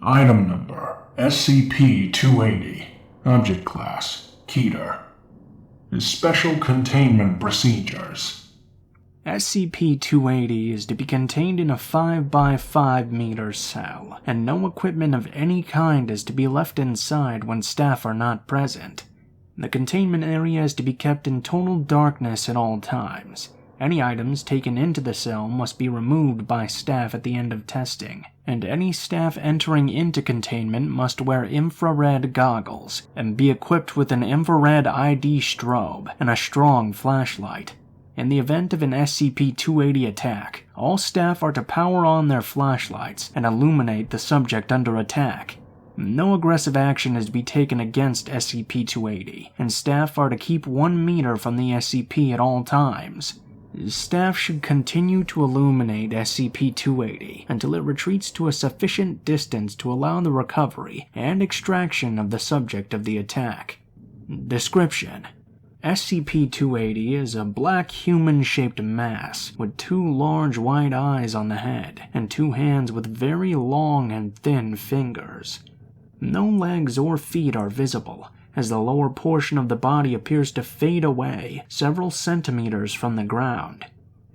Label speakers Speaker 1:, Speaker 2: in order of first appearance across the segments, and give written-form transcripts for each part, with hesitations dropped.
Speaker 1: Item number SCP-280. Object Class Keter. Special Containment Procedures.
Speaker 2: SCP-280 is to be contained in a 5 by 5 meter cell, and no equipment of any kind is to be left inside when staff are not present. The containment area is to be kept in total darkness at all times. Any items taken into the cell must be removed by staff at the end of testing, and any staff entering into containment must wear infrared goggles and be equipped with an infrared ID strobe and a strong flashlight. In the event of an SCP-280 attack, all staff are to power on their flashlights and illuminate the subject under attack. No aggressive action is to be taken against SCP-280, and staff are to keep 1 meter from the SCP at all times. Staff should continue to illuminate SCP-280 until it retreats to a sufficient distance to allow the recovery and extraction of the subject of the attack. Description: SCP-280 is a black human-shaped mass with 2 large white eyes on the head and 2 hands with very long and thin fingers. No legs or feet are visible, as the lower portion of the body appears to fade away several centimeters from the ground.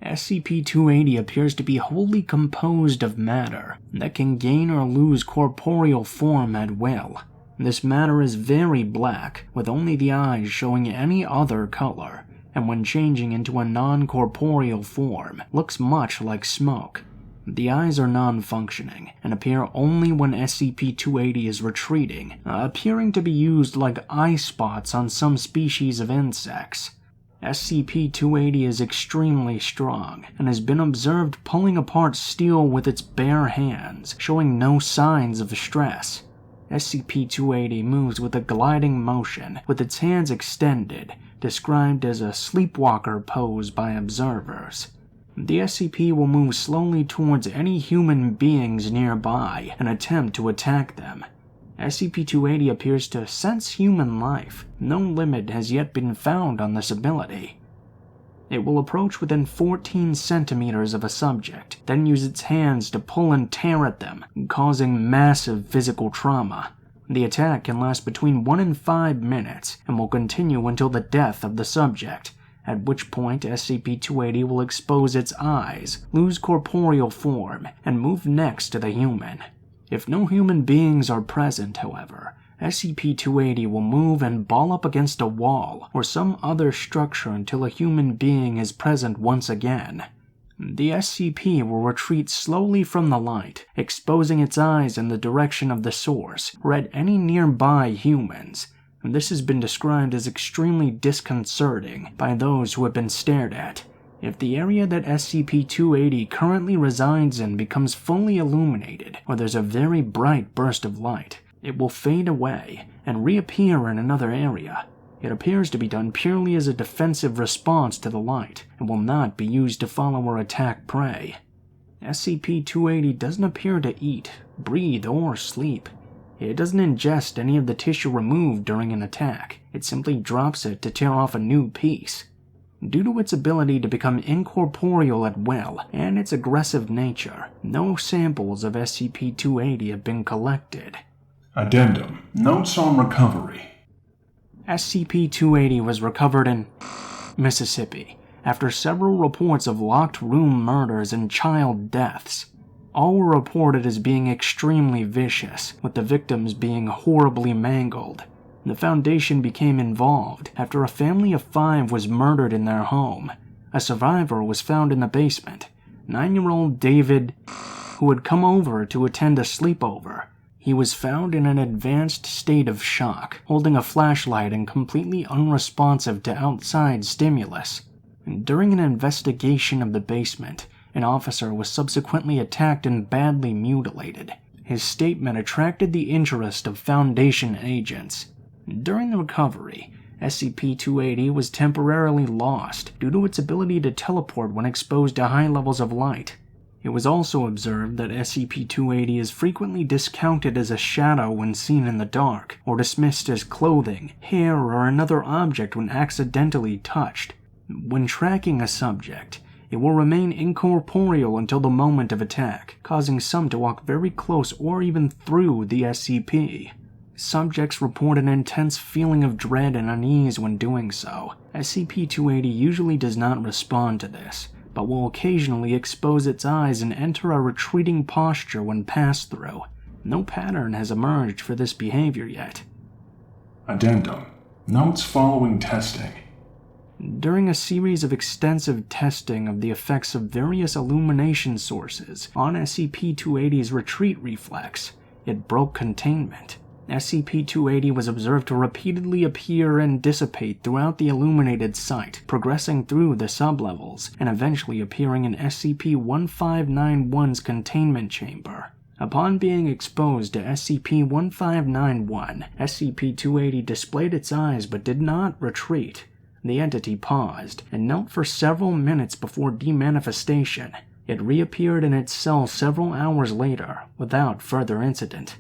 Speaker 2: SCP-280 appears to be wholly composed of matter that can gain or lose corporeal form at will. This matter is very black, with only the eyes showing any other color, and when changing into a non-corporeal form, looks much like smoke. The eyes are non-functioning and appear only when SCP-280 is retreating, appearing to be used like eye spots on some species of insects. SCP-280 is extremely strong and has been observed pulling apart steel with its bare hands, showing no signs of stress. SCP-280 moves with a gliding motion, with its hands extended, described as a sleepwalker pose by observers. The SCP will move slowly towards any human beings nearby and attempt to attack them. SCP-280 appears to sense human life. No limit has yet been found on this ability. It will approach within 14 centimeters of a subject, then use its hands to pull and tear at them, causing massive physical trauma. The attack can last between 1 and 5 minutes and will continue until the death of the subject, at which point SCP-280 will expose its eyes, lose corporeal form, and move next to the human. If no human beings are present, however, SCP-280 will move and ball up against a wall or some other structure until a human being is present once again. The SCP will retreat slowly from the light, exposing its eyes in the direction of the source or at any nearby humans. This has been described as extremely disconcerting by those who have been stared at. If the area that SCP-280 currently resides in becomes fully illuminated, or there's a very bright burst of light, it will fade away and reappear in another area. It appears to be done purely as a defensive response to the light, and will not be used to follow or attack prey. SCP-280 doesn't appear to eat, breathe, or sleep. It doesn't ingest any of the tissue removed during an attack. It simply drops it to tear off a new piece. Due to its ability to become incorporeal at will and its aggressive nature, no samples of SCP-280 have been collected.
Speaker 1: Addendum. Notes on recovery.
Speaker 2: SCP-280 was recovered in Mississippi after several reports of locked room murders and child deaths. All were reported as being extremely vicious, with the victims being horribly mangled. The Foundation became involved after a family of 5 was murdered in their home. A survivor was found in the basement, 9-year-old David, who had come over to attend a sleepover. He was found in an advanced state of shock, holding a flashlight and completely unresponsive to outside stimulus. During an investigation of the basement, an officer was subsequently attacked and badly mutilated. His statement attracted the interest of Foundation agents. During the recovery, SCP-280 was temporarily lost due to its ability to teleport when exposed to high levels of light. It was also observed that SCP-280 is frequently discounted as a shadow when seen in the dark, or dismissed as clothing, hair, or another object when accidentally touched. When tracking a subject, It will remain incorporeal until the moment of attack, causing some to walk very close or even through the SCP. Subjects report an intense feeling of dread and unease when doing so. SCP-280 usually does not respond to this, but will occasionally expose its eyes and enter a retreating posture when passed through. No pattern has emerged for this behavior yet.
Speaker 1: Addendum. Notes following testing.
Speaker 2: During a series of extensive testing of the effects of various illumination sources on SCP-280's retreat reflex, it broke containment. SCP-280 was observed to repeatedly appear and dissipate throughout the illuminated site, progressing through the sublevels, and eventually appearing in SCP-1591's containment chamber. Upon being exposed to SCP-1591, SCP-280 displayed its eyes but did not retreat. The entity paused and knelt for several minutes before demanifestation. It reappeared in its cell several hours later, without further incident.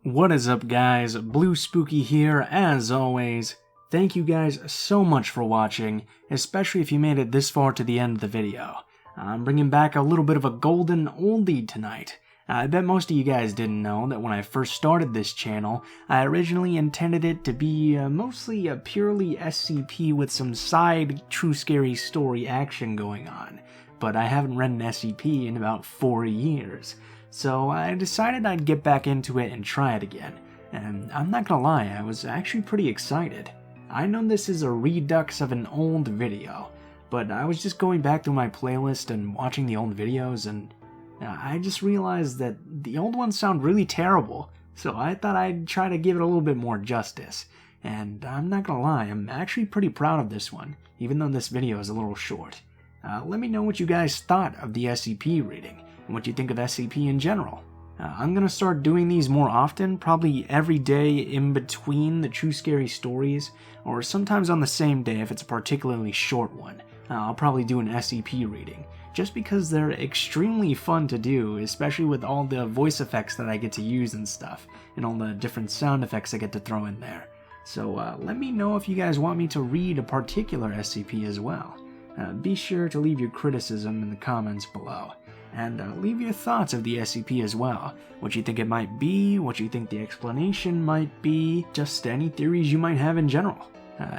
Speaker 2: What is up, guys? Blue Spooky here, as always. Thank you guys so much for watching, especially if you made it this far to the end of the video. I'm bringing back a little bit of a golden oldie tonight. I bet most of you guys didn't know that when I first started this channel, I originally intended it to be mostly a purely SCP with some side true scary story action going on, but I haven't read an SCP in about 4 years. So I decided I'd get back into it and try it again, and I'm not gonna lie, I was actually pretty excited. I know this is a redux of an old video, but I was just going back through my playlist and watching the old videos, and I just realized that the old ones sound really terrible, so I thought I'd try to give it a little bit more justice. And I'm not gonna lie, I'm actually pretty proud of this one, even though this video is a little short. Let me know what you guys thought of the SCP reading, and what you think of SCP in general. I'm gonna start doing these more often, probably every day in between the true scary stories, or sometimes on the same day if it's a particularly short one. I'll probably do an SCP reading, just because they're extremely fun to do, especially with all the voice effects that I get to use and stuff, and all the different sound effects I get to throw in there. So let me know if you guys want me to read a particular SCP as well. Be sure to leave your criticism in the comments below, and leave your thoughts of the SCP as well. What you think it might be, what you think the explanation might be, just any theories you might have in general.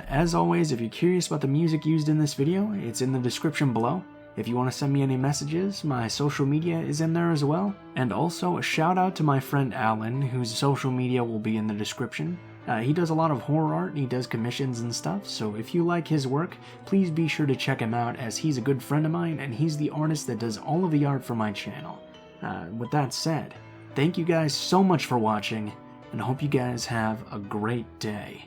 Speaker 2: As always, if you're curious about the music used in this video, it's in the description below. If you want to send me any messages, my social media is in there as well. And also, a shout out to my friend Alan, whose social media will be in the description. He does a lot of horror art and he does commissions and stuff, so if you like his work, please be sure to check him out, as he's a good friend of mine and he's the artist that does all of the art for my channel. With that said, thank you guys so much for watching, and I hope you guys have a great day.